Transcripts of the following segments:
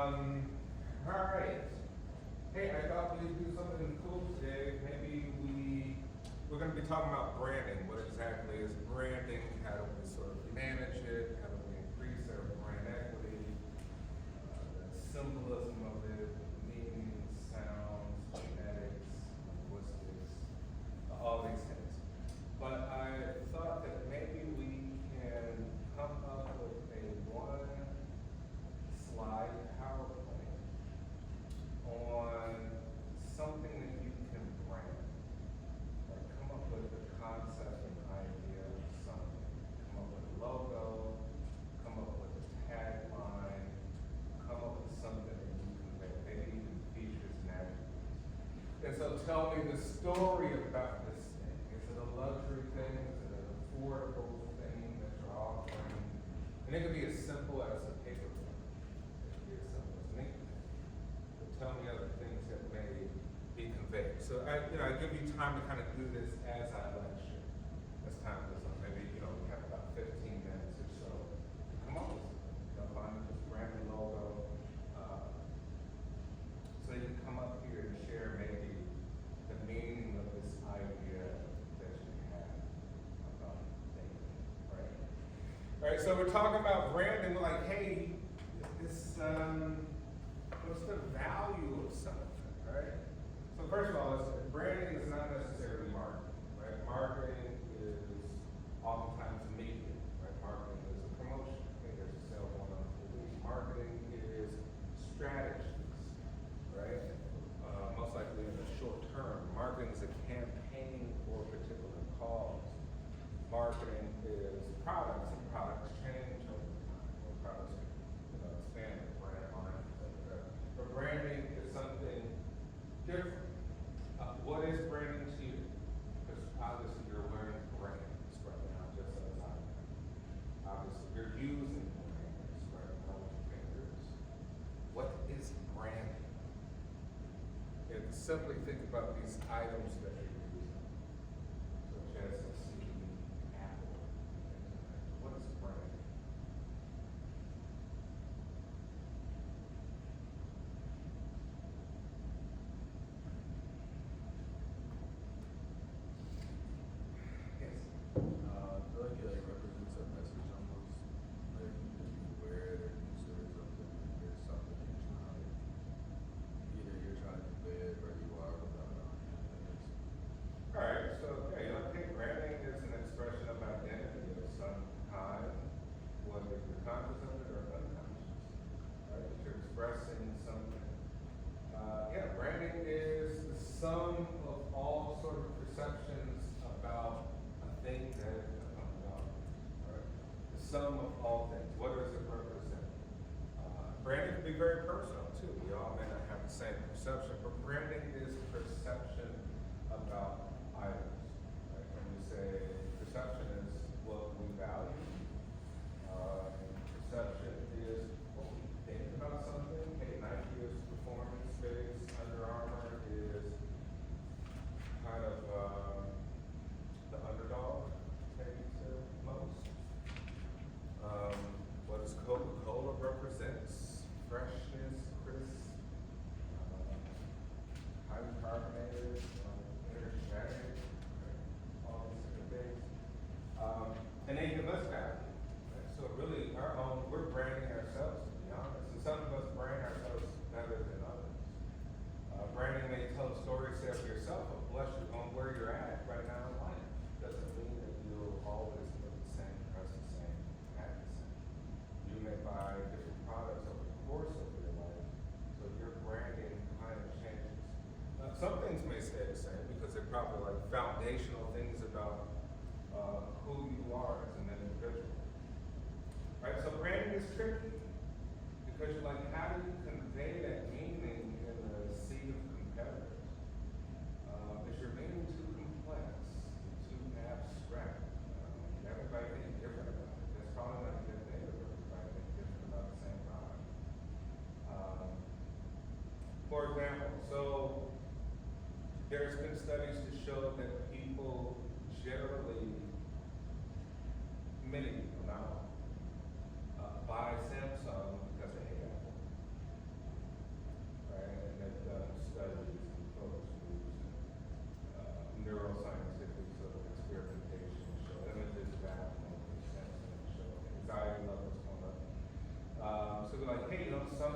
All right. Hey, I thought we'd do something cool today. We're going to be talking about branding. What exactly is branding? How do we sort of manage it? How do we increase our brand equity? The symbolism of it, meanings, sounds, genetics, linguistics, all these things. But I thought that maybe we can come up with a one slide PowerPoint on something that you can brand. Like come up with a concept and idea of something. Come up with a logo, come up with a tagline, come up with something that you convey, maybe even features and attributes. And so tell me the story about this thing. Is it a luxury thing? Is it an affordable thing that you're offering? And it could be as simple as a paper clip. It could be as simple as an ink pen. But tell me other things that may be conveyed. So I give you time to kind of do this as I lecture. As time goes on. Maybe, we have about 15 minutes or so to come up with something. Find this branded logo. So you can come up here and share maybe the meaning of this idea that you have about thinking, right? All right, so we're talking about branding. We're like, hey, what's the value of something, right? So first of all, branding is not necessarily marketing, right? Marketing is oftentimes media, right? Marketing is a promotion. Okay, there's a sale going on TV. Marketing is strategies, right? Most likely in the short term. Marketing is a campaign for a particular cause. Marketing is products, and products change over time. Or products expand the brand line, etc. But branding is something different. What is branding to you? Because obviously you're learning brands right now, just as I am. Obviously you're using brands right now with your fingers. What is branding? And simply think about these items that you're using, such as a CD, Apple, internet. What is branding? Yes. I feel like it represents a message almost. Like if you wear it or use it or something, there's something you're trying either you're trying to convey it or you are without it on you. All right, so I think branding is an expression of identity of some kind, whether you're conscious of it or unconscious, right? That you're expressing something. Branding is the sum of all sort of perceptions about a thing that is about, right? The sum of all things. What does it represent? Branding can be very personal too. We all may not have the same perception, but branding is perception about items. Right? When we say perception is what we value, perception is what we think about something. Hey, Nike is performance-based. Under Armour is kind of the underdog, maybe to most. What does Coca-Cola represents? Freshness, crisp, highly carbonated, energetic, all these different things. And they give us value. Right? So really, we're branding ourselves, to be honest. And some of us brand ourselves better than others. Branding may tell a story, say of yourself, of bless you on where you're at right now in life. Doesn't mean that you'll always look the same, dress the same, act the same. You may buy different products over the course of your life, so your branding kind of changes. Some things may stay the same because they're probably like foundational things about who you are as an individual. Right? So branding is tricky because you're like, how do you convey that meaning in a sea of competitors? Is your meaning too complex, too abstract? Everybody thinks different about it. That's probably not a good thing if everybody thinks different about the same product. For example, so there's been studies to show that people generally, many people now, buy Samsung because they hate Apple.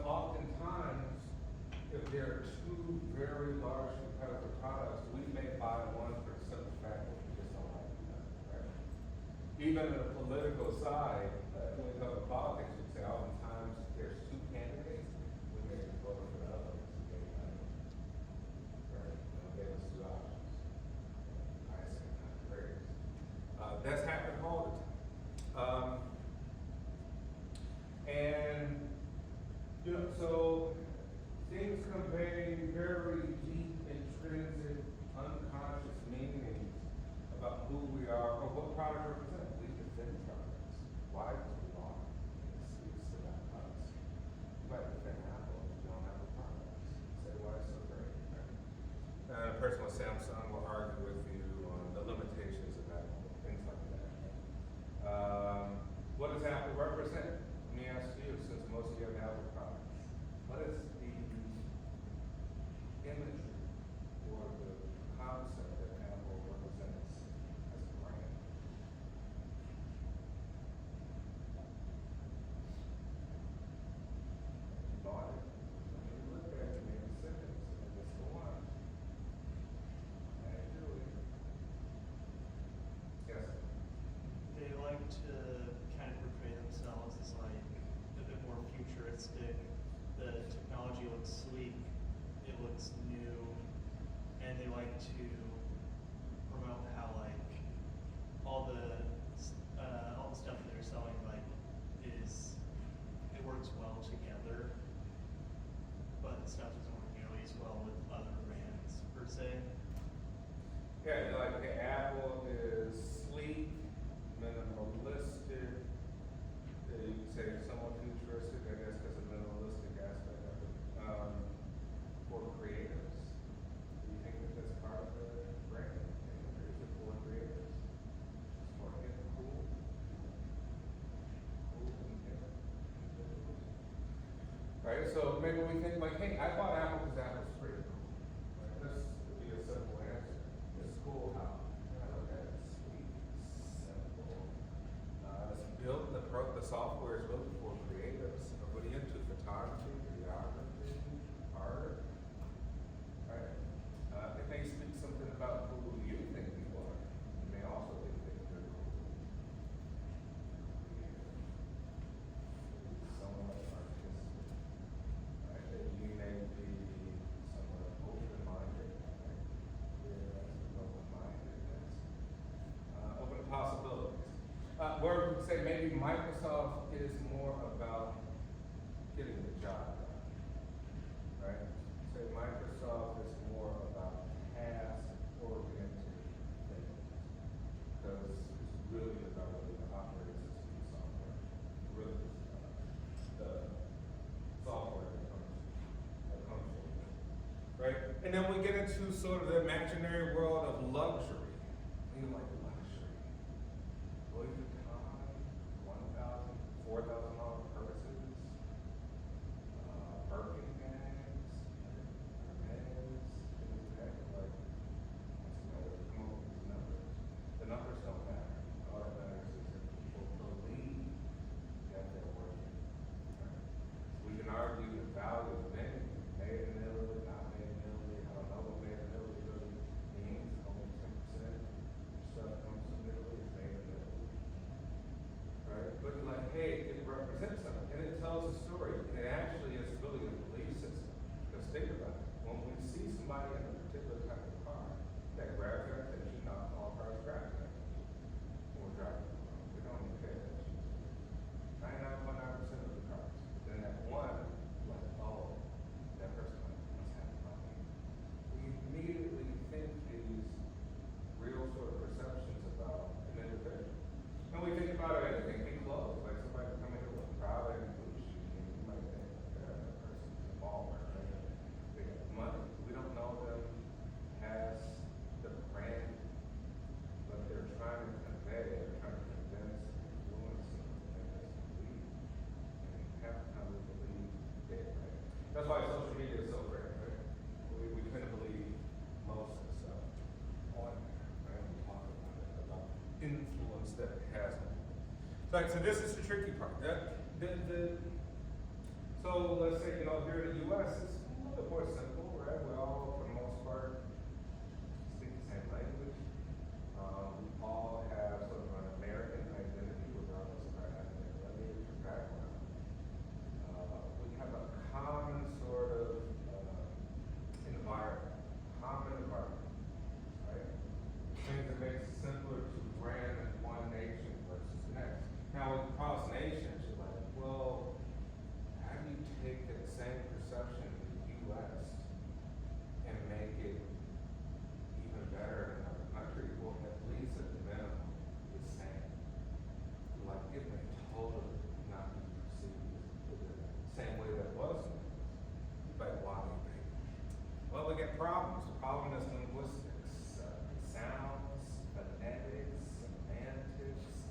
oftentimes, if there are two very large competitive products, we may buy one for the simple fact that we just don't like each other, right? Even in the political side, when we talk about politics, we say oftentimes there's two candidates, we may vote for the other one, so they, right? They'll give us two options. I say not great. That's happened all the time. And, you know, so things convey very deep, intrinsic, unconscious meanings about who we are or what product represents. We defend products. Why do we want it? It speaks about us. You might defend Apple if you don't have a product. Say why it's so great. Right? And a person with Samsung will argue with you on the limitations of Apple, things like that. What does Apple represent? Let me ask you, since most of you have Apple products, what is the imagery or the concept that Apple represents as a brand? You bought it. When you look at it, maybe sentence, and just go on. Hey, Julie. Yes. They like to kind of portray themselves as like a bit more futuristic. The technology looks sleek, it looks new, and they like to promote how like all the stuff that they're selling like it works well together, but stuff doesn't work nearly as well with other brands per se. Yeah, like okay, Apple is sleek, minimalistic. You can say somewhat futuristic, I guess, because of the minimalistic aspect of it. For creatives, do you think that that's part of the brand? Is it for creatives? It's for hip, cool and hip individuals. Right, so maybe we think like, hey, I bought Apple because Apple's pretty cool. Right? This would be a simple answer. It's cool how I look at it, sweet, simple. It's built, the software is built for creatives. What are you into? Photography, videography, art? Right? It may speak something about who you think people are. You may also think that you're cool. Somewhat artistic. Right? That you may be somewhat open-minded. Right? Yeah, open-mindedness. Open to possibilities. Where we could say maybe Microsoft is more about getting the job done, right? Say Microsoft is more about task-oriented things, because it's really about the operating system software, really the software that comes with it, right? And then we get into sort of the imaginary world of luxury. We like luxury. Louis Vuitton, $1,000, $4,000 purses, Birkin bags, Hermes, things like that. Like, what's the matter? Come up with these numbers. The numbers don't matter. All that matters is that people believe that they're worth it. Right? We can argue the value of many, made in Italy, not made in Italy. I don't know what made in Italy really means. Only 10% stuff comes from Italy, it's made in Italy. Right? But like, hey, it represents something, and it tells a story, and it actually is really a belief system. Because think about it, when we see somebody in a particular type of car that grabs our attention, not all cars grab our attention. When we're driving the car, we don't even pay attention. 99.9% of the cars. But then that one, like, oh, that person must have money. We immediately think these real sort of perceptions about an individual. And we think about it, anything, big clothes, like somebody coming in with Prada and Gucci, and you might think, that person's a baller, right? They got money. We don't know them as the brand, but they're trying to convey, they're trying to convince, influence, and make us believe. And half the time we believe it, right? That's why social media is so great, right? We couldn't believe most of the stuff on there, right? We talk about it, about influence that it has on people. So this is the tricky part. So So let's say, here in the US, it's a little bit more simple, right? We all, for the most part, speak the same language. We all have sort of an American identity, regardless of our ethnic lineage or background. We have a common sort of environment, right? Things that makes it simpler to brand in one nation versus the next. Now, with cross nations, you're like, well, how do you take that same perception of the U.S. and make it even better in another country? Well, at least at the minimum, the same. Like, it may totally not be perceived the same way that it was. But why? Well, we get problems. The problem is linguistics, sounds, phonetics, semantics,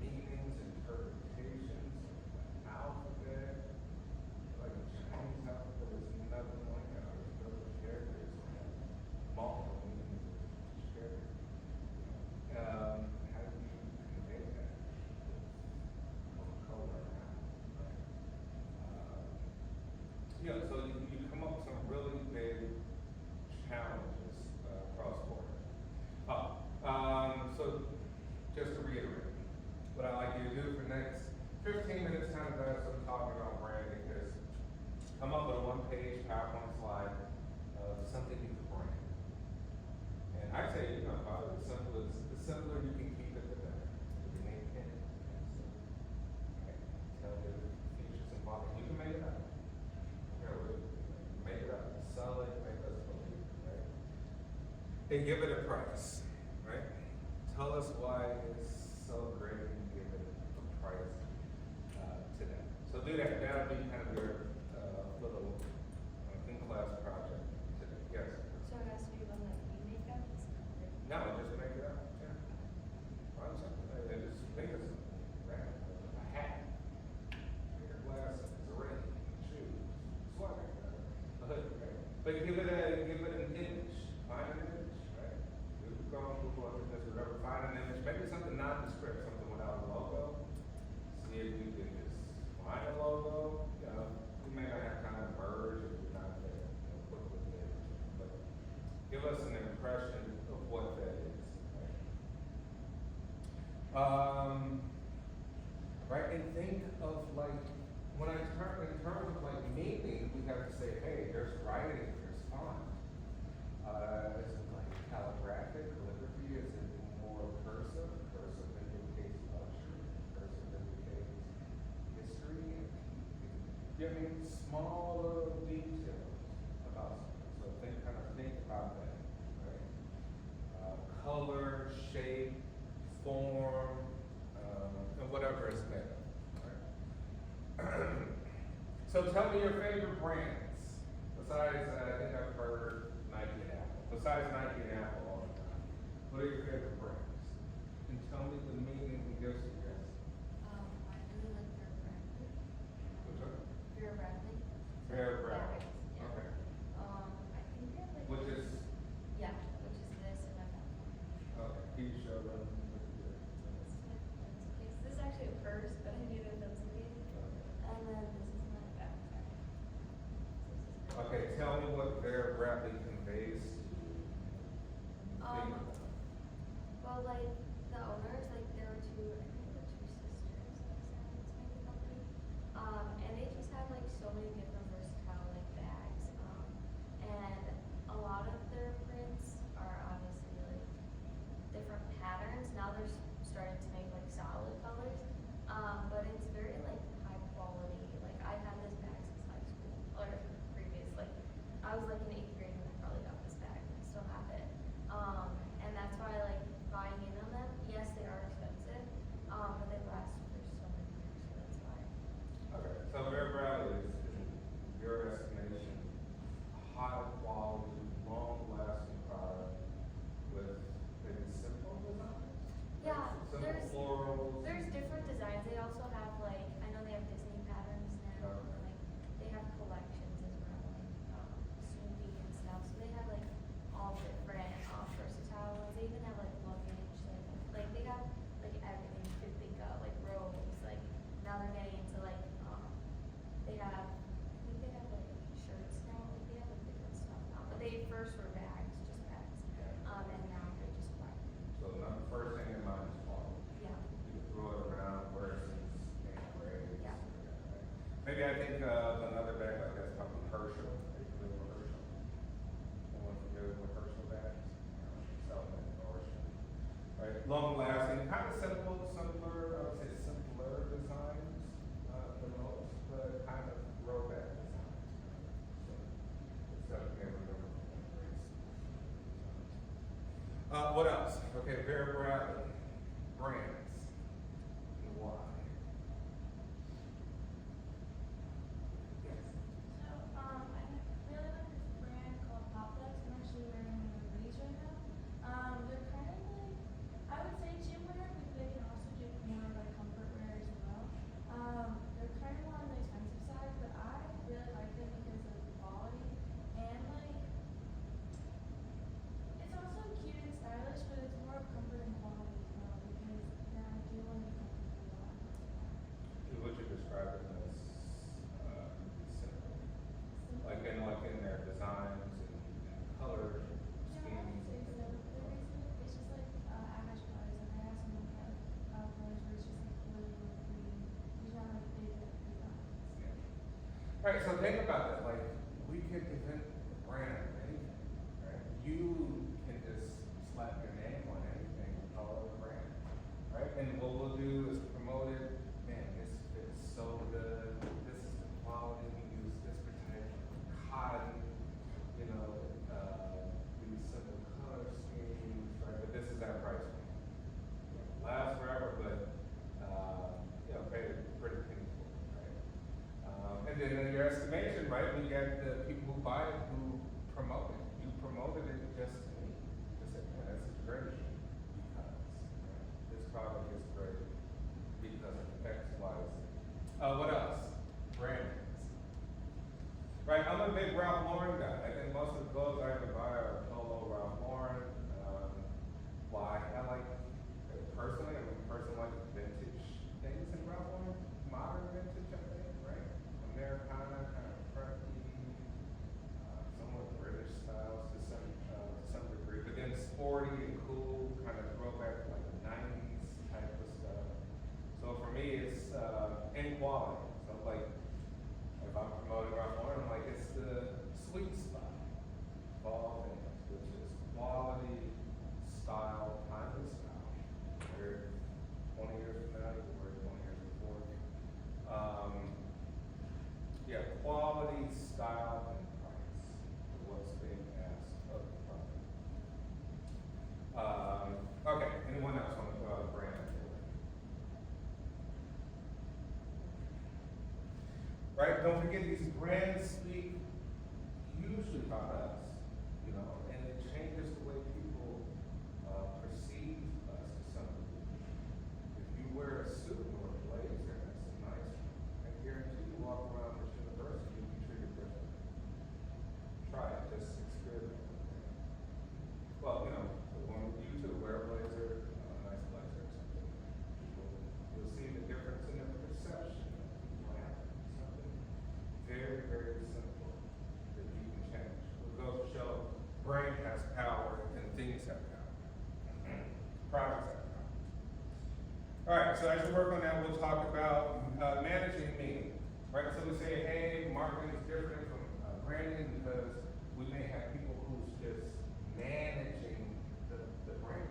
meanings, interpretations, alphabet. Like a Chinese alphabet is nothing like ours. Those characters have multiple meanings of each character. How do you convey that? Color around, right? So you come up with some really big challenges cross border. So just to reiterate, what I'd like you to do for the next 15 minutes, kind of as I'm talking about branding, is come up with a one-page PowerPoint slide of something you can brand. And I say, probably the simpler you can keep it, the better. You can name it. Right? Tell the features and qualities. You can make it up. Make it up, sell it, make us believe, right? And give it a price, right? Tell us why it's so great and give it a price to them. So do that. That'll be kind of your little in-class project today. Yes? So it has to be one that we make up? No, just make it up. Yeah. Find something. And just make it something. Right? A hat. Make your glasses, a ring, shoes, sweater. But give it an image. Find an image, right? Google images, whatever. Find an image. Maybe something nondescript, something without a logo. See if you can just find a logo. We may not have time to merge if we're not there, put with the image. But give us an impression of what that is. Right? And think of in terms of meaning, we have to say, hey, there's writing, there's font. Is it like calligraphic, calligraphy? Is it more cursive? Cursive indicates luxury. Cursive indicates history. Small little details about something. So think about that, right? Color, shape, form, and whatever it's made of. So tell me your favorite brands. Besides, I think I've heard Nike and Apple. Besides Nike and Apple all the time. What are your favorite brands? And tell me the meaning it gives you guys. I really like Vera Bradley. Which one? Vera Bradley. Vera Bradley. Yeah. Okay. I think they have like. Which is, Yeah, which is this and I got one. okay, can you show them? This is actually a purse, but I knew that was a case. And then this is my backpack. Okay, tell me what Vera Bradley conveys to you. Think about it. Well, like the owners, like there were two, I think there were two sisters that started this maybe company. And they just had like so many different versatile like bags. And a lot of their prints are obviously like different patterns. Now they're starting to make like solid colors. But it's very like high quality. Like I've had this bag since high school or previous. Like I was like in 8th grade when I probably got this bag. I still have it. And that's why like buying in on them. Yes, they are expensive. But they last for so many years. So that's why. Okay, so Vera Bradley is, in your estimation, a high quality, long lasting product with maybe simple designs? Yeah, Simple there's florals? different designs. They also have like I know they have Disney patterns now. Okay. Like they have collections as well, like Snoopy think of another bag like that's probably Herschel. Are you familiar with Herschel? Anyone familiar with Herschel bags? Selling Herschel. Right, long lasting, kind of simple, simpler, I would say simpler designs, the most, but kind of throwback designs. So, it's definitely a memorable race. What else? Okay, Vera Bradley, brands, and why? Yes. So, I really like this brand called Poplex. I'm actually wearing one of these right now. They're kind of like, I would say gym wear, but they can also do more like comfort wear as well. They're kind of on the expensive side, but I really like them because of the quality and like, it's also cute and stylish, but it's more comfort and quality as well because yeah, I do want to be comfortable a lot. Would you describe them as simple? Like in their designs and colors, Yeah, I would say schemes? so. They're basically, it's just like average colors. Like I have some like colors where it's just like blue or green. These are like big like designs. Yeah. Right, so think about that, like, we could invent a brand of anything, right? You can just slap your name on anything and call it a brand, right? And what we'll do is promote it, man, this fits so good, this is the quality, we use this type of cotton, you know, these simple color schemes, right? But this is our price point. Last forever, but, you know, pay a pretty penny for it, right? And then in your estimation, right, we get the people who buy it who promote it. You promoted it just to me. Just said, man, this is great because right, this product is great because of X, Y, Z. What else? Branding. Right, I'm a big Ralph Lauren guy. I think most of the clothes I ever buy are Polo Ralph Lauren. Why? I like, personally, I'm a person like vintage things in Ralph Lauren. Modern vintage, I think, right? Americana, kind of preppy, somewhat British styles to some degree, but then sporty and cool, kind of throwback to like the 90s type of stuff. So for me, it's inequality. So like, if I'm promoting Ralph Lauren, I'm like, it's the sweet spot of all things, which is quality, style, timeless style. Where 20 years from now, you can wear it 20 years before. Yeah, quality, style, and price is what's being asked of the product. Okay, anyone else want to throw out a brand? Right, don't forget these brands speak usually about us, you know, and it changes the way people perceive us to some degree. If you wear a suit or a blazer, that's a nice one. I guarantee you walk around this university, you'll be treated differently. Try it, just experiment with it. Well, you know, the one with you too, wear a blazer, a nice blazer or something. You'll see the difference in the perception of people having something very, very simple that you can change. It goes to show brain has power and things have power. Products have power. All right, so as you work on that, we'll talk about managing meaning. Right, so we say, hey, marketing is different from branding because we may have people who's just managing the brand,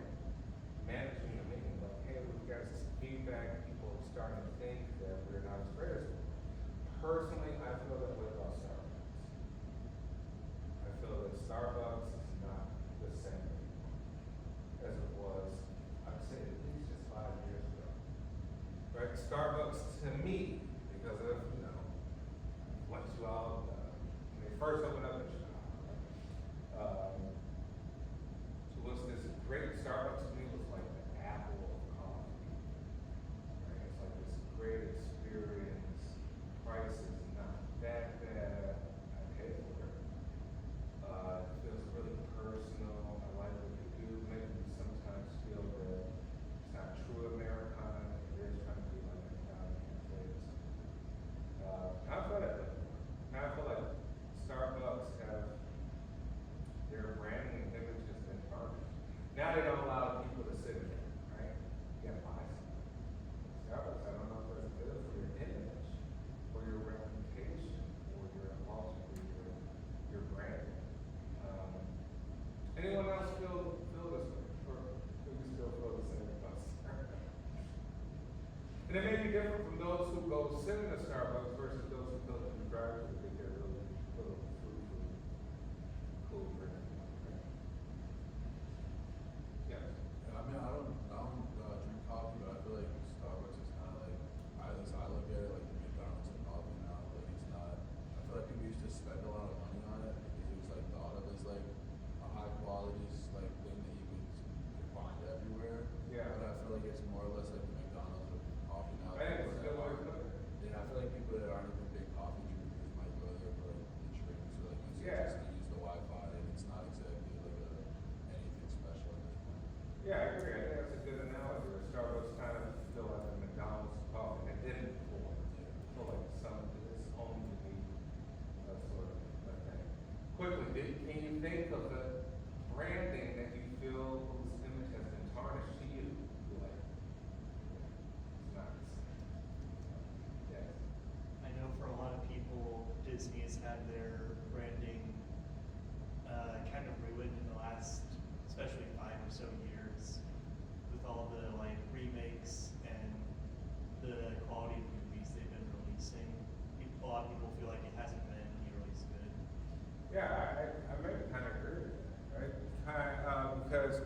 managing the meaning. Like, hey, we've got some feedback, people are starting to think that we're not as great as we are. Personally, I feel that way about Starbucks. I feel that Starbucks is not the same anymore as it was, I'd say at least just 5 years ago. Right? Starbucks to me, because of, you know, once you all, when they first opened up in Chicago, was this great Starbucks to me was like the Apple of coffee. Right? It's like this great experience. Price is not that bad. I pay for it. It feels really personal. I like what they do. Maybe you sometimes feel that it's not true Americana. It is trying to be like an Italian cafe or something. I feel that way. Now I feel like Starbucks have their branding and image has been tarnished. Now they don't allow people quickly, can you think of the branding that you feel whose image has been tarnished to you? You're like, it's not the same. Yes. I know for a lot of people, Disney has had their branding kind of ruined in the last, especially 5 or so years, with all the like remakes and the quality of movies they've been releasing. A lot of people feel like it hasn't been nearly as good. Yeah, I maybe kind of agree with that, right? Because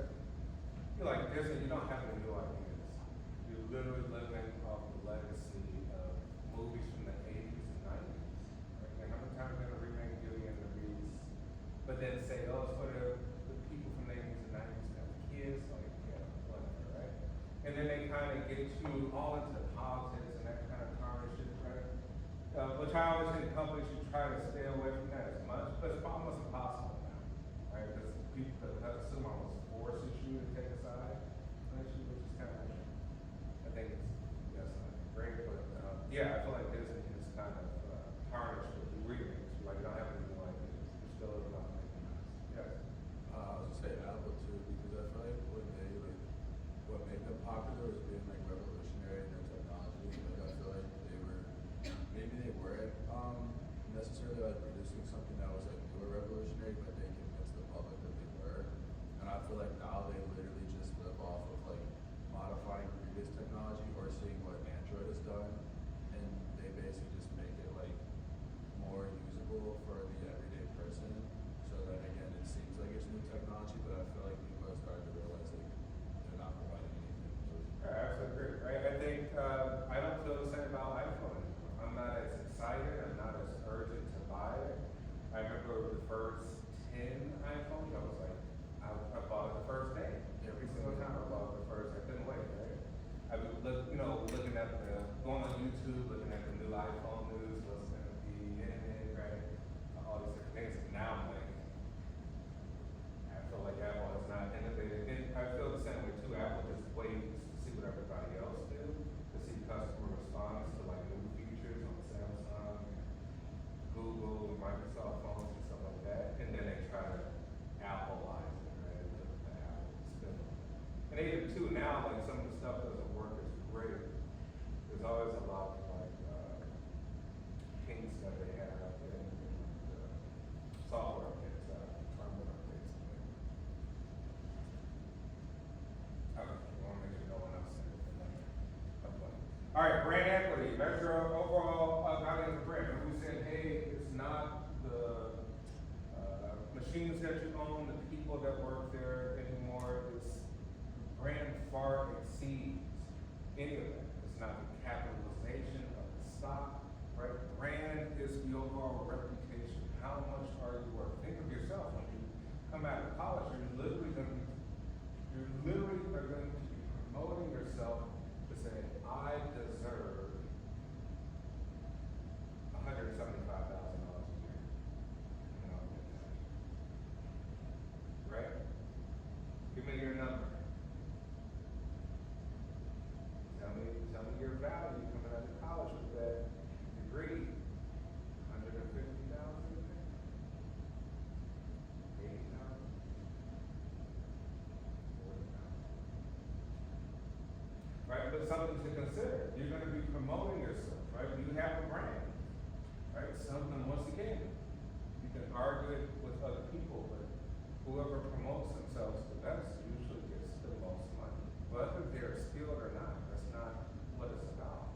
you know, like Disney, you don't have any new ideas. You're literally living off the legacy of movies from the 80s and 90s. Right? And how many times are they gonna remake Beauty and the Beast? But then say, oh, it's for the people from the 80s and 90s that have kids, like, yeah, whatever, right? And then they kind of get you all into politics and that kind of tarnish it, right? Which I always think companies should try to stay away from that as much, but it's almost impossible now, right? Because people, the consumer almost forces you to take a side, which is kind of, I think it's, yes, great, but, yeah, I feel like Disney is kind of tarnished with the remakes, like, you don't have anything like it, you're still not making nice. Yes. I was gonna say Apple too, because I feel like when they like, what made them popular was being like revolutionary in their technology. Like I feel like they were, maybe they weren't necessarily like producing something that was like new or revolutionary, but they convinced the public that they were. And I feel like now they literally just live off of like modifying previous technology or seeing what Android has done, and they basically just make it like more usable for the everyday person. So that again, it seems like it's new technology, but I feel like people are starting to realize like they're not providing anything. So Yeah, I absolutely agree, right? I think, I don't feel the same about iPhone anymore. I'm not as excited, I'm not as urgent to buy it. I remember the first 10 iPhones, I was like, I bought it the first day. Every single time I bought it the first, I couldn't wait, right? I would look, you know, looking at going on YouTube, looking at the new iPhone news, what's gonna be in it, right? All these different things. Now I'm like, I feel like Apple has not innovated. And I feel the same way too. Apple just waits to see what everybody else do, to see customer response to like new features on Samsung, Google, and Microsoft phones and stuff like that. And then they try to Appleize it, right? The Apple spin on it. And even too now, like some of the stuff doesn't work as great. There's always a lot of like kinks that they have in the software updates, firmware updates. Okay, I want to make sure no one else said it. All right, brand equity, measure of overall value of the brand. And we said, hey, it's not the machines that you own, the people that work there anymore. It's brand far exceeds any of that. It's not the capitalization of the stock, right? Brand is the overall reputation. How much are you worth? Think of yourself when you come out of college. You're literally are going to be promoting yourself to say, I deserve $175,000 a year. And I'll get that. Right? Give me your number. Tell me your value coming out of college with that degree. 150,000, 80,000, 40,000. Right, but something to consider. You're going to be promoting yourself, right? You have a brand, right? Something, once again, you can argue it with other people, but whoever promotes themselves the best usually gets the most money. Whether they're skilled or not, that's not what it's about,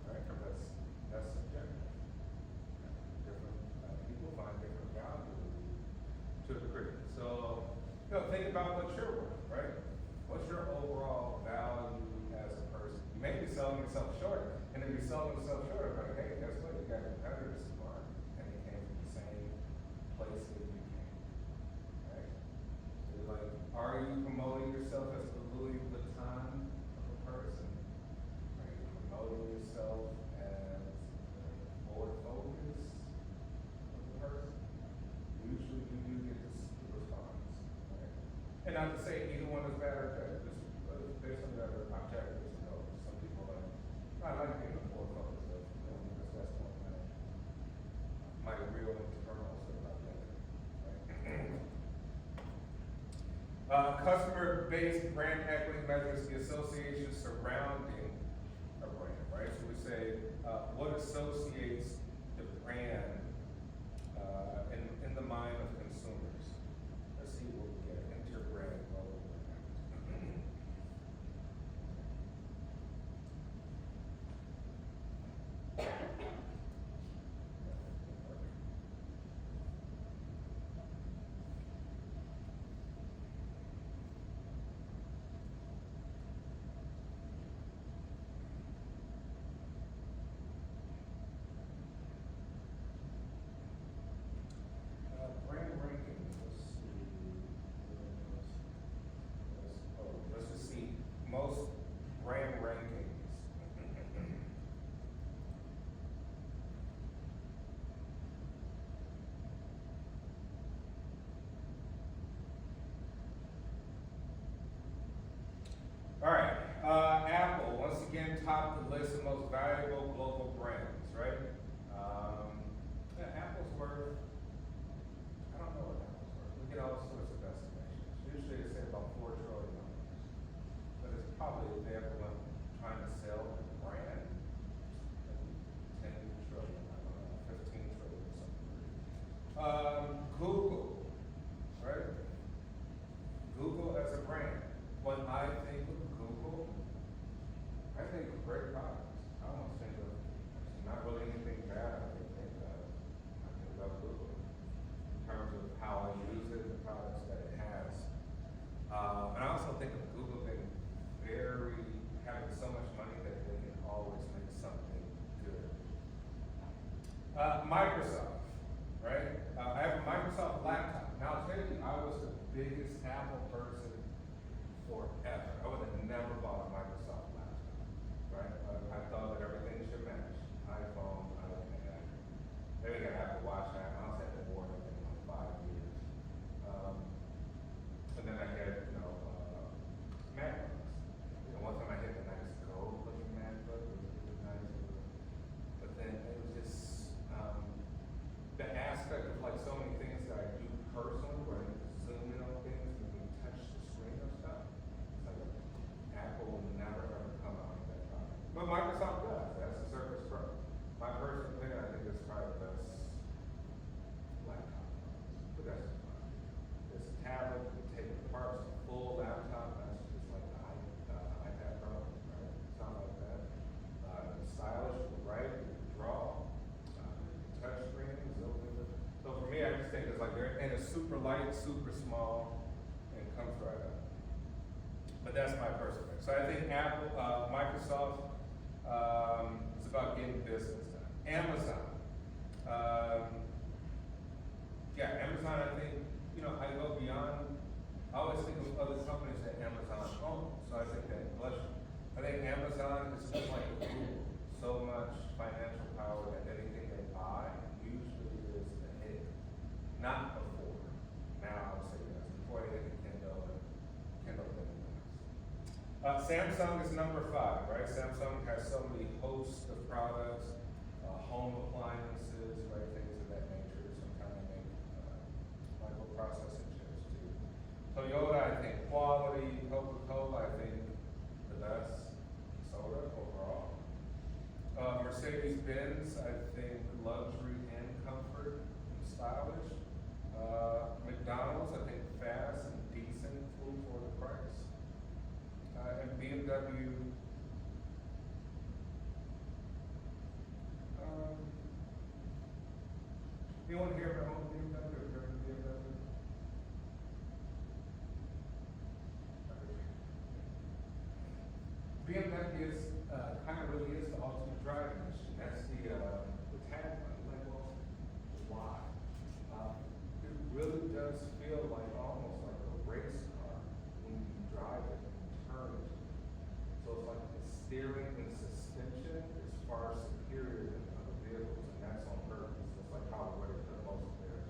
right? Because that's subjective. Different people find different value to a degree. So, you know, think about what you're worth, right? What's your overall value as a person? You may be selling yourself short, and if you're selling yourself short, like, hey, guess what? You got competitors who are, and they came from the same place that you came, right? So you're like, are you promoting yourself as the Louis Vuitton of a person? Are you promoting yourself as the Ford Focus of a person? Usually you do get the response, right? And not to say either one is bad or good, just based on whatever objectives, you know, some people like, I like being a Ford Focus, of, you know, because that's one of my real internals about that, right? Customer-based brand equity measures the association surrounding a brand, right? So we say, what associates the brand in the mind of consumers? Let's see what we get. Enter brand, global brand. Brand rankings, let's see. Let's just see, most brand rankings. All right, Apple, once again, topped the list of most valuable global brands, right? Yeah, Apple's worth, I don't know what Apple's worth. We get all sorts of estimations. Usually they say about $4 trillion. But it's probably the equivalent trying to sell a brand, maybe 10 trillion, I don't know, 15 trillion or something. Google, right? Google as a brand. When I think of Google, I think of great products. I almost think of, not really anything bad I think of. I think about Google in terms of how I use it, the products that it has. And I also think of Google being having so much money that they can always make something good. Microsoft, right? I have a Microsoft laptop. Now I'll tell you, I was the biggest Apple person forever. I would have never bought a Microsoft laptop, right? I thought that everything should match. iPhone, iPad, maybe got Apple Watch. I honestly had that worn in like 5 years. And then I had, MacBooks. One time I hit the nice gold looking MacBook, it was nice. But then it was just, the aspect of like so many things that I do personally, where I need to zoom in on things and you touch the screen or stuff. It's like Apple will never ever come out with that product. But Microsoft does. That's the Surface Pro. My personal opinion, I think it's probably the best laptop. But that's just fine. It's a tablet, you can take it apart, it's a full laptop, that's just like the iPad Pro, right? Something like that. It's stylish, you can write, you can draw, touch screen, zoom in. So for me, I just think it's like and it's super light, super small, and it comes right up. But that's my personal opinion. So I think Apple, Microsoft, is about getting business done. Amazon. Amazon, I think, I go beyond, I always think of other companies that Amazon owns. So I think that, I think Amazon is just like Google, so much financial power that anything they buy usually is a hit. Not before. Now I would say yes. Before they hit Kindle and Kindle didn't last. Samsung is number 5, right? Samsung has so many hosts of products, home appliances, right? Things of that nature. Sometimes they make microprocessor chips too. Toyota, I think quality. Coca-Cola, I think the best soda overall. Mercedes-Benz, I think luxury and comfort and stylish. McDonald's, I think fast and decent food for the price. And BMW, anyone here ever owned BMW or driven a BMW? BMW is, kind of really is the ultimate driving machine. That's the tagline. Like, well, why? It really does feel like almost like a race car when you drive it and turn it. So it's like the steering and suspension is far superior than other vehicles, and that's on purpose. It's like how they put most of their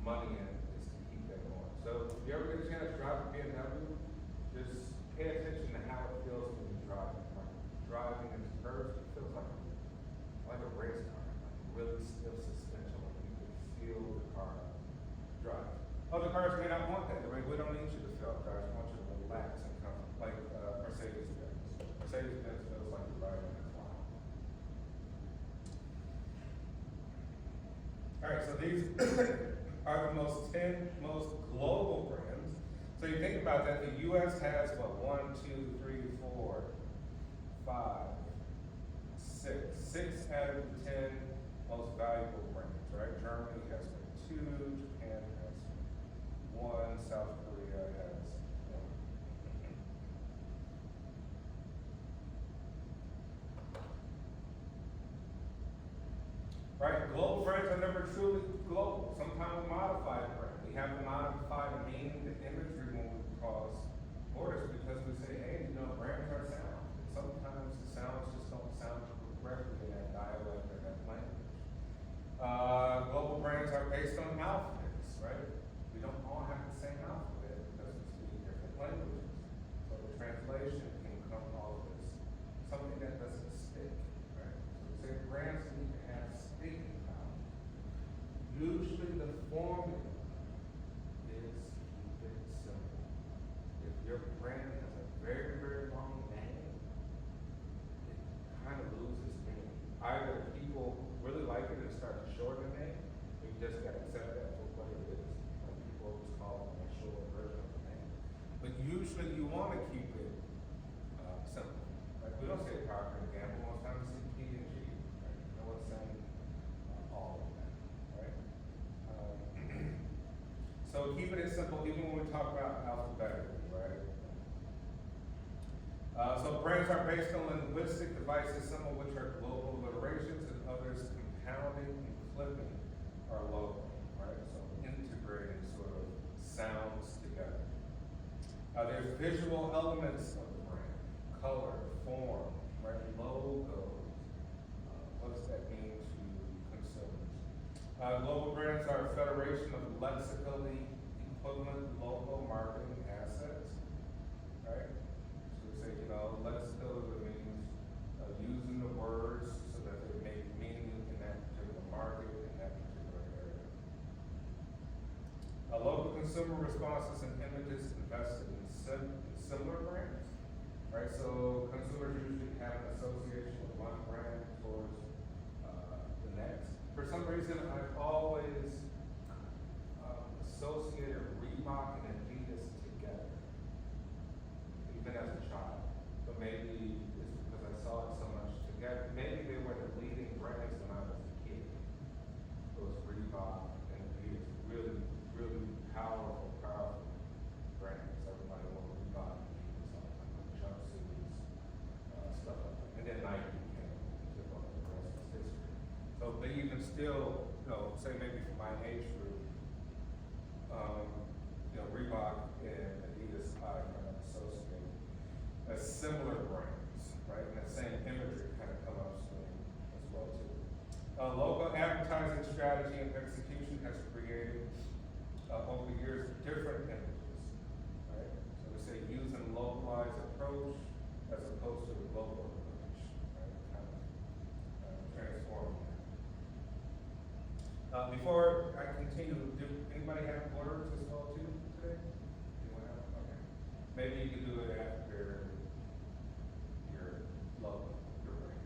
money in is to keep that going. So if you ever get a chance to drive a BMW, just pay attention to how it feels when you drive it. Like driving into curves, it feels like a race car, like really stiff suspension, like you can feel the car drive. Other cars may not want that. We don't need you to feel drive. Alright, so these are the 10 most global brands. So you think about that, the US has what, 1, 2, 3, 4, 5, 6. 6 out of the 10 most valuable brands, right? Germany has 2, Japan has 1, South Korea has 1. Right, global brands are never truly global. Sometimes we modify the brand. We have to modify the meaning, the imagery when we cross borders because we say, hey, brands are sound. And sometimes the sounds just don't sound correctly in that dialect or that language. Global brands are based on alphabets, right? We don't all have the same alphabet because we speak different languages. So the translation can come off as something that doesn't stick, right? So we say brands need to have sticking power. Usually the formula is keep it simple. If your brand has a very, very long name, it kind of loses meaning. Either people really like it and start to shorten the name, or you just gotta accept that for what it is. Like people always call it a short version of the name. But usually you wanna keep it simple. Like we don't say Procter & Gamble, most times we say P&G, right? No one's saying all of that, right? So keeping it simple, even when we talk about alphabetically, right? So brands are based on linguistic devices, some of which are global alliterations and others compounding and clipping our logo, right? So integrating sort of sounds together. There's visual elements of the brand, color, form, right? Logos. What does that mean to consumers? Global brands are a federation of lexically equivalent local marketing assets, right? So we say, lexically means using the words so that they make meaning in that particular market, in that particular area. Local consumer responses and images invested in similar brands, right? So consumers usually have an association with one brand towards the next. For some reason, I've always associated Reebok and Adidas together, even as a child. But maybe it's because I saw it so much together. Maybe they were the leading brands when I was a kid. It was Reebok and Adidas, really, really powerful brands. Everybody wore Reebok and Adidas all the time, like jumpsuits, stuff like that. And then Nike came and took over the rest of history. So they even still, say maybe for my age group, Reebok and Adidas I kind of associate as similar brands, right? And that same imagery kind of come up soon as well too. Local advertising strategy and execution has created over the years different images, right? So we say use a localized approach as opposed to a global approach, right? Kind of transforming that. Before I continue, do anybody have words as well too today? Anyone have? Okay. Maybe you can do it after your logo, your brand.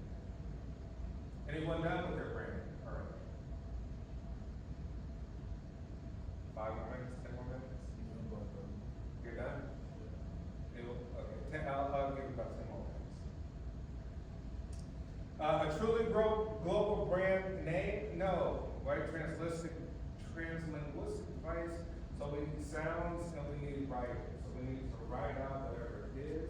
Anyone done with their brand currently? 5 more minutes, 10 more minutes? You're done? Okay, I'll give about 10 more minutes. A truly global brand name? No. Right? Translinguistic device. So we need sounds and we need writing. So we need to write out whatever it is,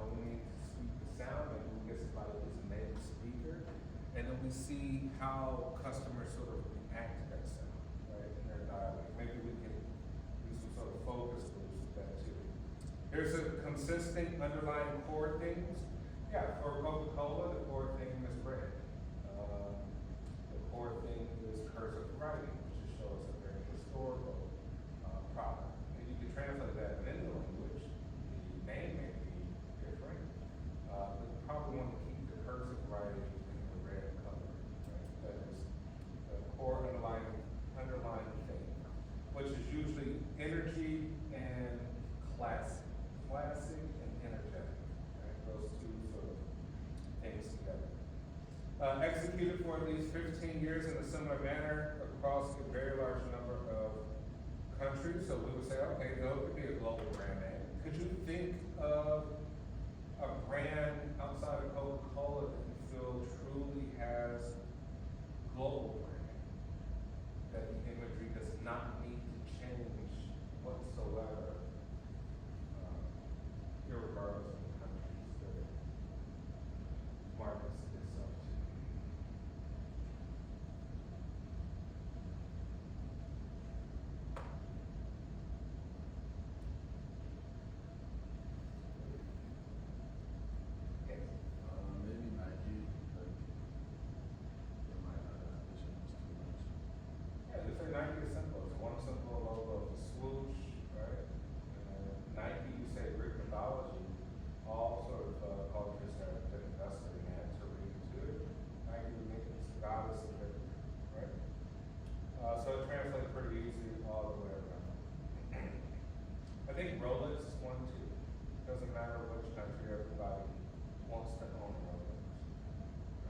and we need to speak the sound, and who gets it by his native speaker. And then we see how customers sort of react to that sound, right, in their dialect. Maybe we can do some sort of focus groups with that too. Here's a consistent underlying core themes. Yeah, for Coca-Cola, the core theme is bread. The core theme is cursive writing, which just shows a very historical product. And you can translate that in any language. The name may be different, but you probably want to keep the cursive writing in the red color. Right? That is the core underlying theme, which is usually energy and classic. Classic and energetic. Right? Those two sort of things together. Executed for at least 15 years in a similar manner across country, so we would say, okay, Go could be a global brand name. Could you think of a brand outside of Coca-Cola that you feel truly has global branding? That the imagery does not need to change whatsoever, irregardless of the countries that it markets itself to. Yes. Maybe Nike, like, they might not have to change too much. Yeah, you say Nike is simple. It's one simple logo, it's a swoosh, right? Nike, you say Greek mythology, all sort of cultures have been invested in that to read into it. Nike means the goddess of victory, right? So it translates pretty easy all the way around. I think Rolex is one too. Doesn't matter which country, everybody wants to own a Rolex,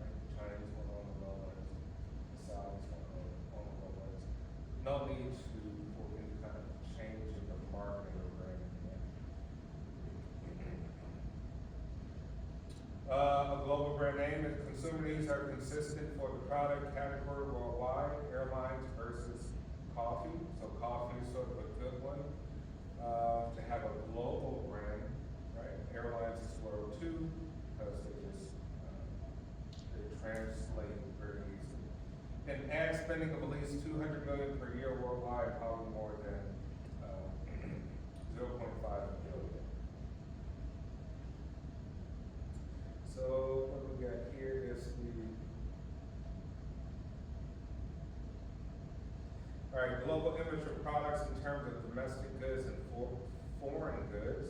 right? The Chinese want to own a Rolex, the Saudis want to own a Rolex. No need to for any kind of change in the marketing or branding. A global brand name, if consumer needs are consistent for the product category worldwide, airlines versus coffee. So coffee is sort of a good one to have a global brand, right? Airlines is world too, because they translate very easily. And ad spending of at least $200 million per year worldwide, probably more than 0.5 billion. So what we got here is all right, global image of products in terms of domestic goods and foreign goods.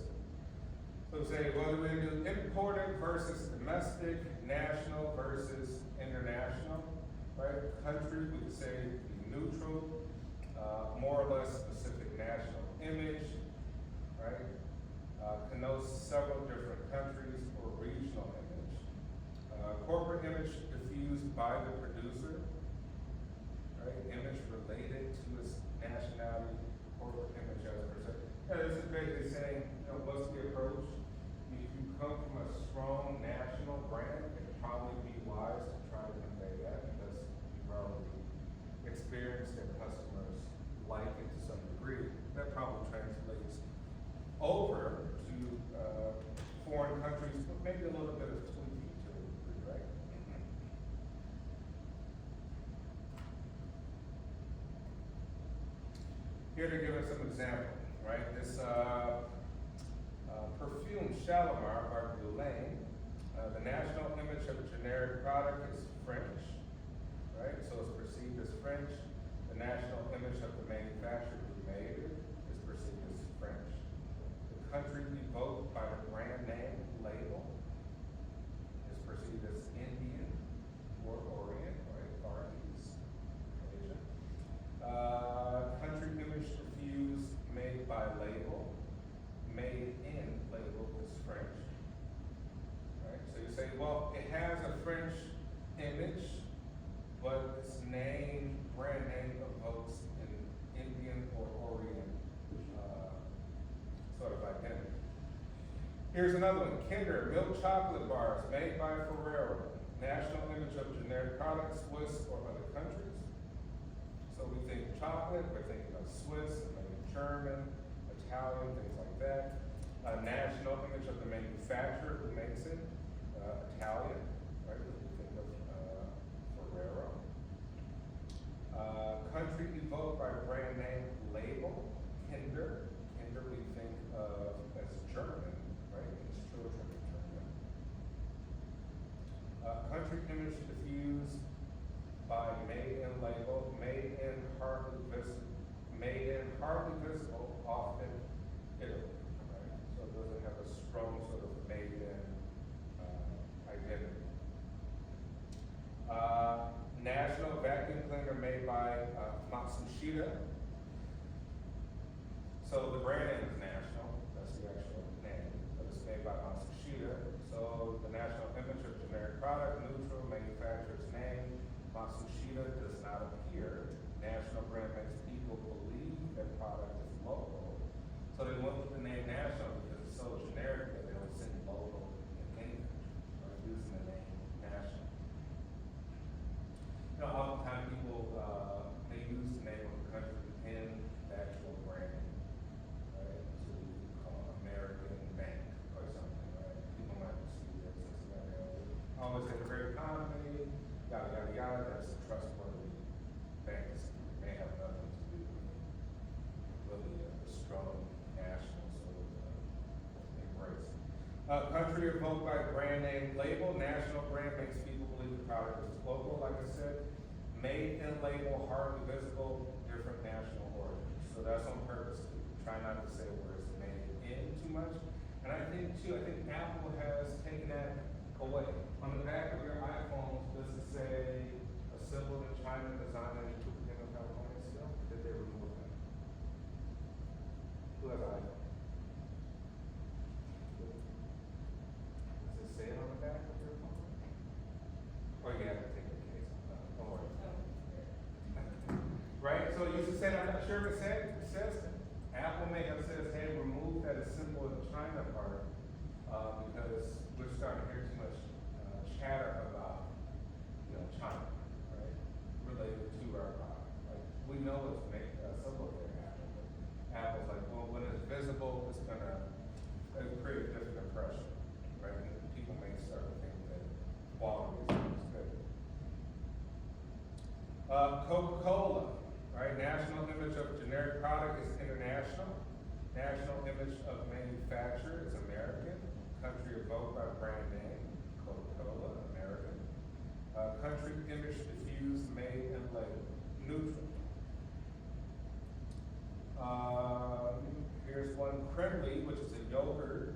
So we say, what do we do? Imported versus domestic, national versus international, right? Country, we could say be neutral, more or less specific national image, right? Connotes several different countries or regional image. Corporate image diffused by the producer, right? Image related to its nationality, corporate image as per se. Yeah, this is basically saying, what's the approach? If you come from a strong national brand, it'd probably be wise to try to convey that because you've already experienced that customers like it to some degree. That probably translates over to foreign countries, but maybe a little bit of tweaking to a degree, right? Here to give us some example, right? This perfume Shalimar by Guerlain, the national image of a generic product is French, right? So it's perceived as French. The national image of the manufacturer who made it is perceived as French. The country evoked by the brand name label is perceived as Indian or Orient, right? Far East Asia. Country image diffused made by label, made in label is French, right? So you say, well, it has a French image, but its name, brand name evokes an Indian or Orient sort of identity. Here's another one, Kinder milk chocolate bars made by Ferrero, national image of generic products, Swiss or other countries. So we think chocolate, we're thinking of Swiss, maybe German, Italian, things like that. National image of the manufacturer who makes it, Italian, right? We think of Ferrero. Country evoked by brand name label, Kinder. Kinder we think of as German, right? It's children in German. Country image diffused by made in label, made in hardly visible, often Italy, right? So it doesn't have a strong sort of made in identity. National vacuum cleaner made by Matsushita. So the brand name is national, that's the actual name, but it's made by Matsushita. So the national image of generic product, neutral, manufacturer's name, Matsushita does not appear. National brand makes people believe that product is local. So they went with the name national because it's so generic that they don't send local in any country, or using the name national. You know, oftentimes people, they use the name of the country in the actual branding, right? So you call American Bank or something, right? People might perceive that Cincinnati always has a great economy, yada, yada, yada, that's a trustworthy bank. It may have nothing to do with really a strong national sort of embrace. Country evoked by brand name label, national brand makes people believe the product is local, like I said. Made in label, hardly visible, different national origins. So that's on purpose to try not to say where it's made in too much. And I think Apple has taken that away. On the back of your iPhones, does it say assembled in China, designed in Cupertino, California still? Did they remove that? Who has an iPhone? Does it say it on the back of your phone? Or you have to take the case off? Don't worry. Right? So you used to say, I'm not sure if it says that. Apple may have said, hey, remove that assembled in China part, because we're starting to hear too much chatter about, China, right? Related to our product. Like, we know it's assembled there, Apple, but Apple's like, well, when it's visible, it's gonna create a different impression, right? And people may start to think that quality is good. Coca-Cola, right? National image of generic product is international. National image of manufacturer is American. Country evoked by brand name, Coca-Cola, American. Country image diffused, made and labeled, neutral. Here's one, Cremly, which is a yogurt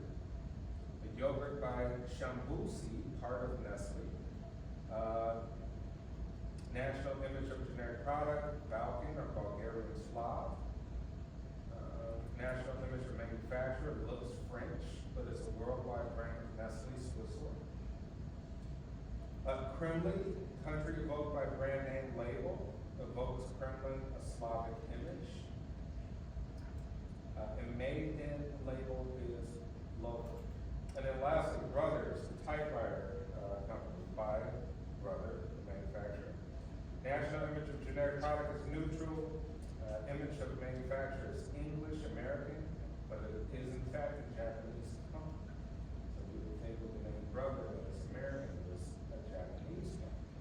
by Shambusi, part of Nestle. National image of generic product, Balkan or Bulgarian Slav. National image of manufacturer, looks French, but it's a worldwide brand of Nestle, Switzerland. Kremlin, country evoked by brand name label, evokes Kremlin, a Slavic image. And made in label is local. And then lastly, Brothers, the typewriter company, by Brother, the manufacturer. National image of generic product is neutral. Image of manufacturer is English, American, but it is in fact a Japanese company. So we would think with the name Brother that it's American, but it's a Japanese company.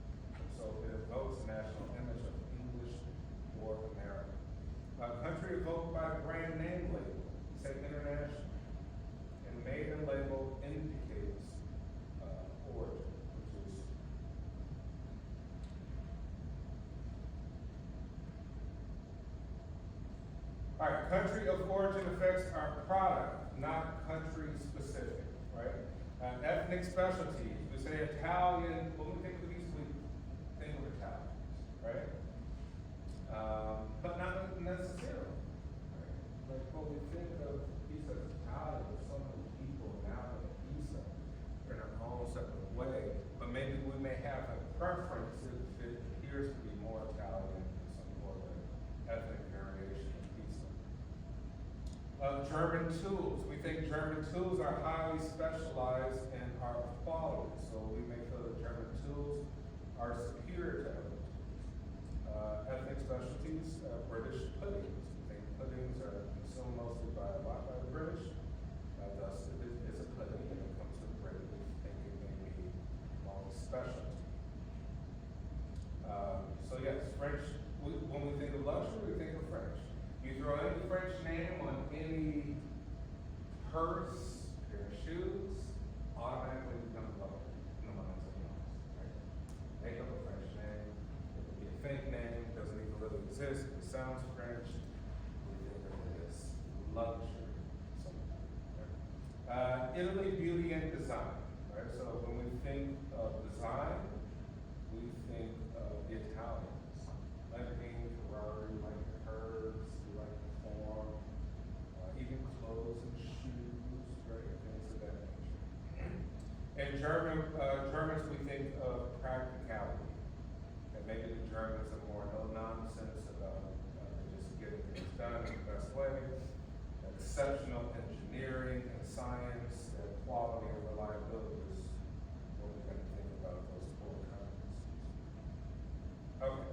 So it evokes national image of English or American. Country evoked by brand name label, say international. And made and label indicates origin, which is all right, country of origin affects our product, not country specific, right? Ethnic specialties, we say Italian, when we think of these, we think of Italians, right? But not necessarily, right? Like when we think of pizza as Italian, there's so many people now in pizza in our own separate way, but maybe we may have a preference if it appears to be more Italian than some more ethnic variation of pizza. German tools. We think German tools are highly specialized and are of quality, so we may feel that German tools are superior to other tools. Ethnic specialties, British puddings. We think puddings are consumed mostly by a lot by the British. Thus, it's a pudding and it comes with bread. We think it may be multi-specialty. So yes, French, when we think of luxury, we think of French. You throw any French name on any purse, pair of shoes, automatically becomes luxury in the minds of most, right? Make up a French name, it could be a fake name, doesn't even really exist, it sounds French, we think of it as luxury, something, right? Italy, beauty and design, right? So when we think of design, we think of the Italians. Lamborghini, Ferrari, like the curves, we like the form, even clothes and shoes, right? Things of that nature. And Germans, we think of practicality. And maybe the Germans are more no nonsense about just getting things done in the best exceptional engineering and science, and quality and reliability is what we're gonna think about those four competencies. Okay.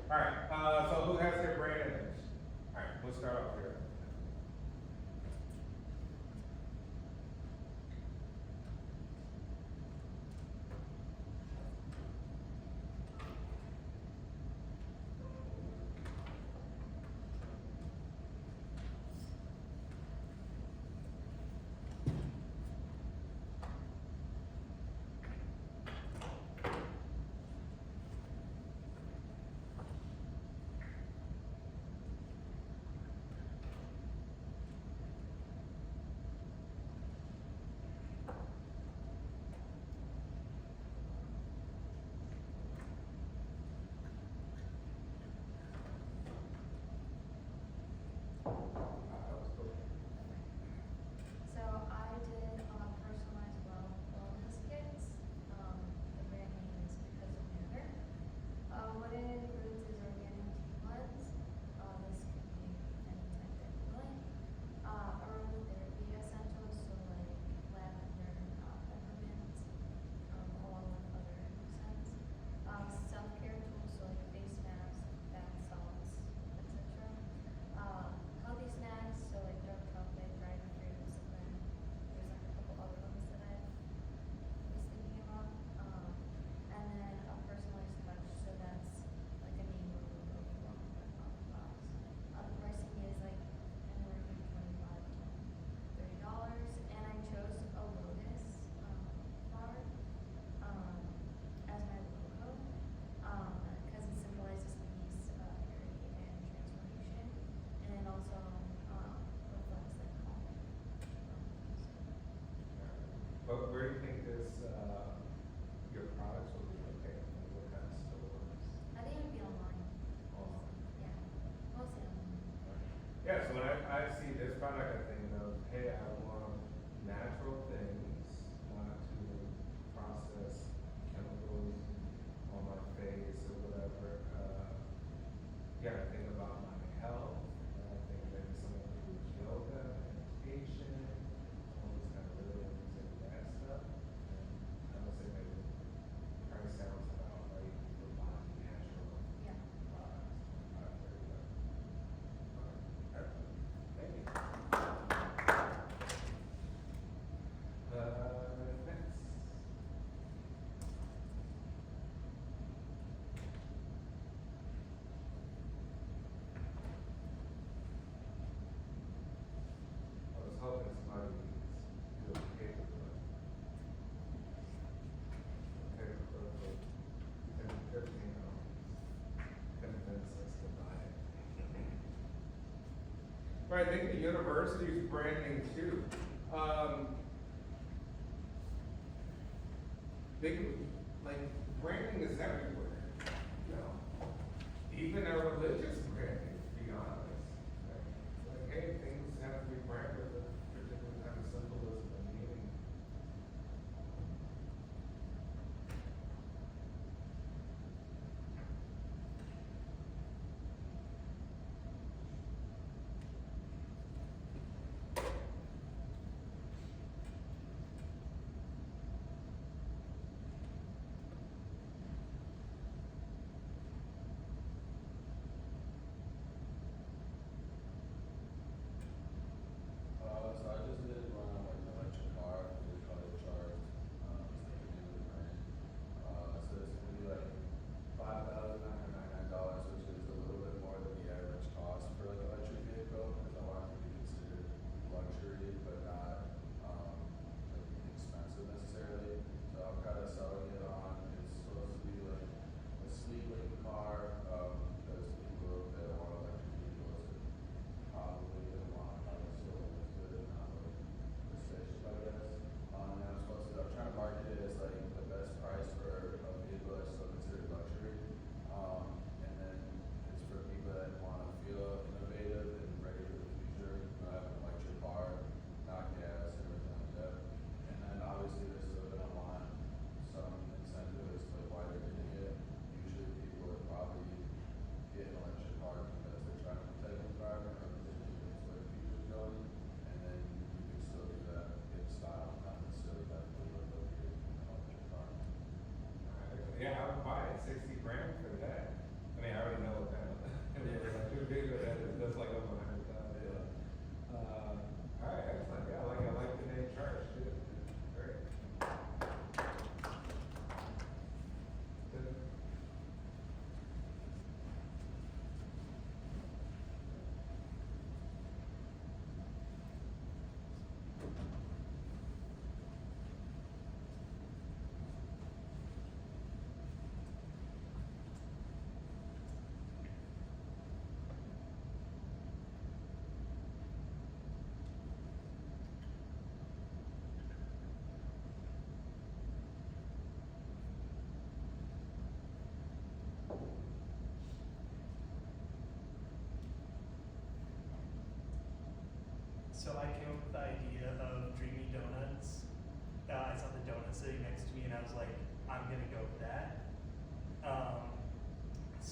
All right, so who has their brand image? All right, we'll start off here. So I did personalized wellness kits. The brand name is Because of Matter. What it includes is organic tea blends. This could be any type that you like. Aromatherapy essentials, so like lavender, peppermint, along with other scents. Self-care tools, so like face masks, bath salts, etc. Healthy snacks, so like dark chocolate, dried fruits, and then there's like a couple other ones that I was thinking about. And then a personalized touch, so that's like a name or logo you want to put on the box. The pricing is like anywhere from $25 to $30, and I chose a lotus flower as my logo because it symbolizes peace, purity, and transformation, and it also reflects like calm. But where do you think this, your products will be located? What kind of stores? I think it would be online. Online. Yeah, mostly online. Yeah, so when I see this product, I think of, hey, I want natural things, not to process chemicals on my face or whatever. Yeah, I think about my health, and I think maybe someone who does yoga, meditation, all these kind of rhythms and that stuff. And I would say maybe price sounds about right for buying natural Yeah. products. Very good. Alright, thank you. Next. I was hoping somebody would do a paperclip. Paperclip for $15. Convince us to buy it. Right, I think the university's branding too. Like, branding is everywhere, you know? Even our religious branding, to be honest. Like, hey, things have to be branded with a particular kind of symbolism and meaning.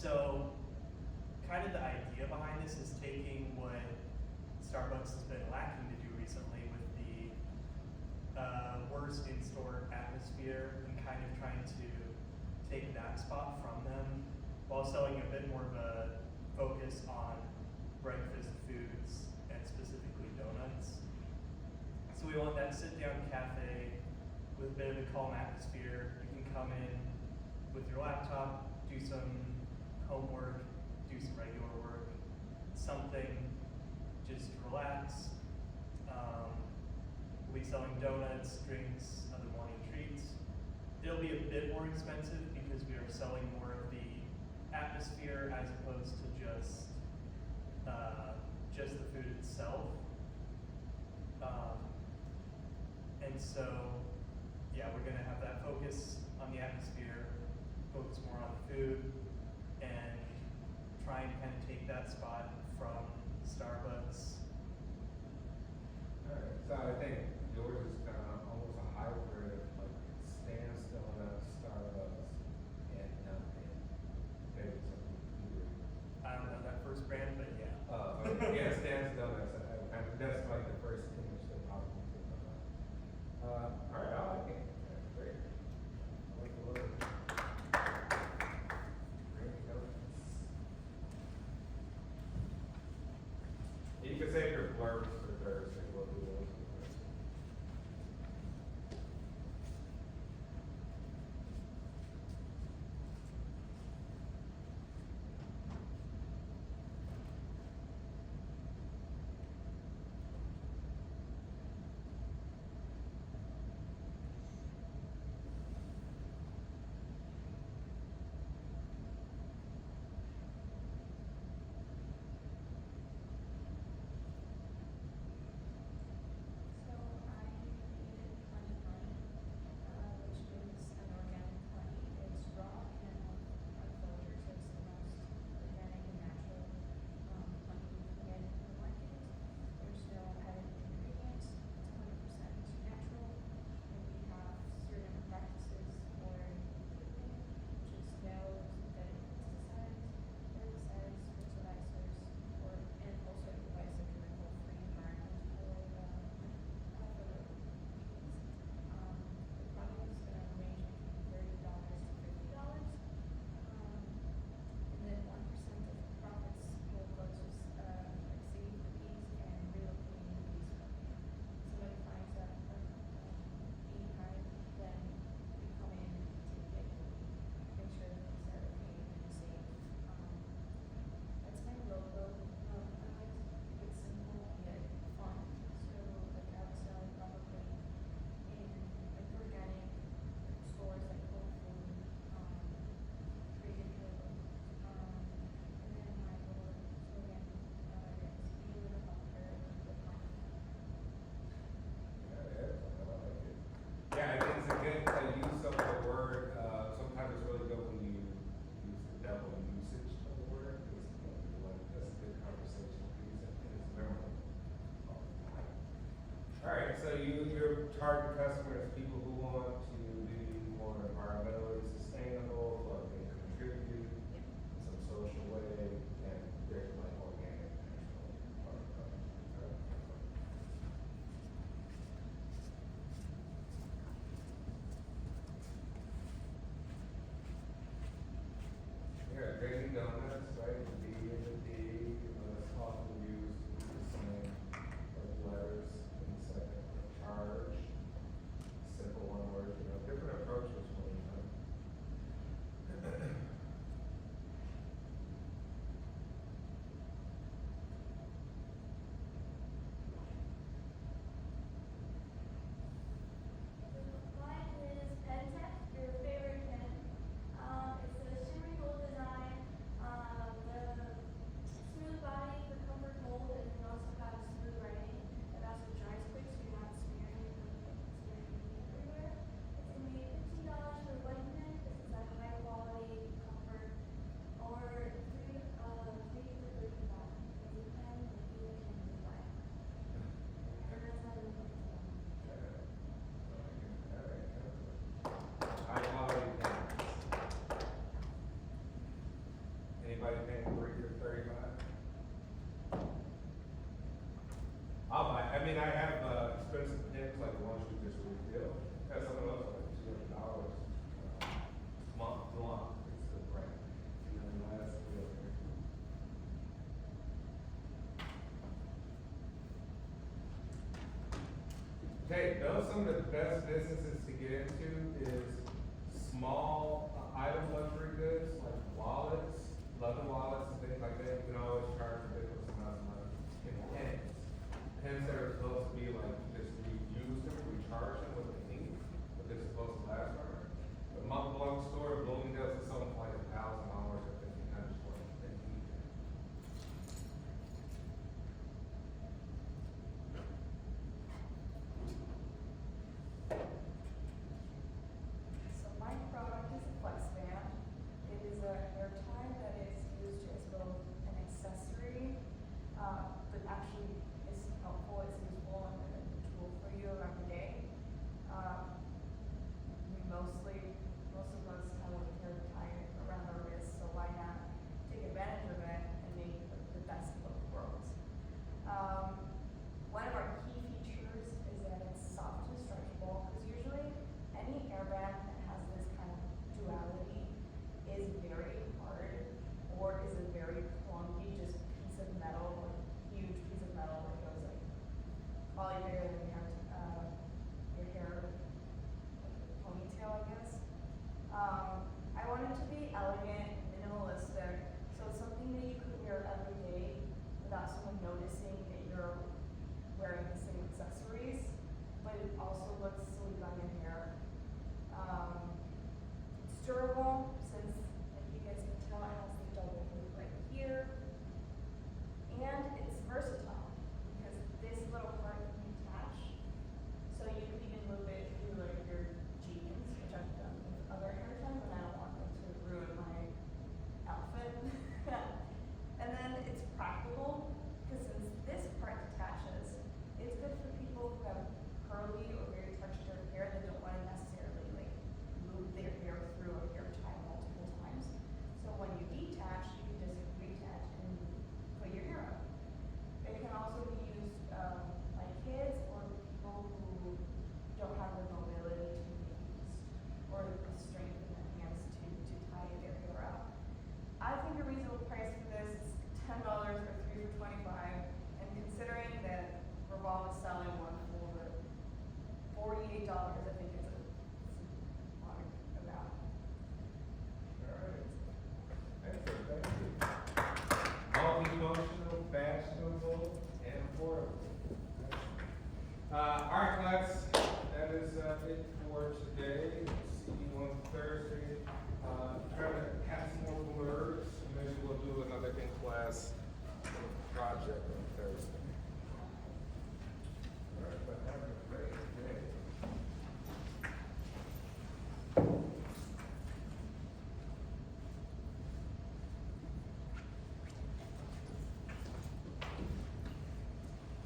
So, kind of the idea behind this is taking what Starbucks has been lacking to do recently with the worst in-store atmosphere and kind of trying to take that spot from them while selling a bit more of a focus on breakfast foods and specifically donuts. So we want that sit-down cafe with a bit of a calm atmosphere. You can come in with your laptop, do some homework, do some regular work, something, just relax. We'll be selling donuts, drinks, other morning treats. It'll be a bit more expensive because we are selling more of the atmosphere as opposed to just the food itself. And so, yeah, we're gonna have that focus on the atmosphere, focus more on the food, and try and kind of take that spot from Starbucks. Alright, so I think yours is kind of almost a hybrid, like Stan's Donuts, Starbucks, and Dunkin'. Maybe something weird. I don't know that first brand, but yeah. Okay, yeah, Stan's Donuts, that's like the first image that popped into my mind. Alright, I like it. That's great. I like the look. Great donuts. You can save your blurbs for Thursday, we'll do those. Hey, those some of the best businesses to get into is small item luxury goods like wallets, leather wallets, and things like that. You can always charge a ridiculous amount of money. And pens, pens that are supposed to be like you just reuse them, recharge them with the ink, but they're supposed to last forever. The Mont Blanc store, Bloomingdale's, is selling for like $1,000 or $1,500 for a pen. So my product is a flex band. It is a hair tie that is used as both an accessory, but actually is helpful, it's useful and a tool for you around the day. Most of us have a hair tie around our wrist, so why not take advantage of it and make the best of both worlds? One of our key features is that it's soft and stretchable, because usually any airbag that has this kind of duality is very hard, or is a very clunky, just piece of metal, like huge piece of metal that goes like probably bigger than your hair ponytail, I guess. I want it to be elegant, minimalistic, so it's something that you could wear every day without someone noticing that you're wearing the same accessories, but it also looks sleek on your hair. It's durable, since like you guys can tell, it has the double loop right here. And it's versatile, because this little part can detach, so you can even move it through like your jeans, which I've done with other hair ties, and I don't want them to ruin my outfit. And then it's practical, because since this part detaches, it's good for people who have curly or very textured hair that don't want to necessarily like move their hair through a hair tie multiple times. So when you detach, you can just reattach and put your hair up. It can also be used by kids or people who don't have the mobility to use or the strength in their hands to tie their hair up. I think a reasonable price for this is $10 or 3 for $25, and considering that Revolve is selling one for $48, I think it's a lot of amount. Alright. Excellent, thank you. Multifunctional, fashionable, and affordable. Alright, class, that is it for today. See you on Thursday. Try to have some more words. Maybe we'll do another in-class project on Thursday.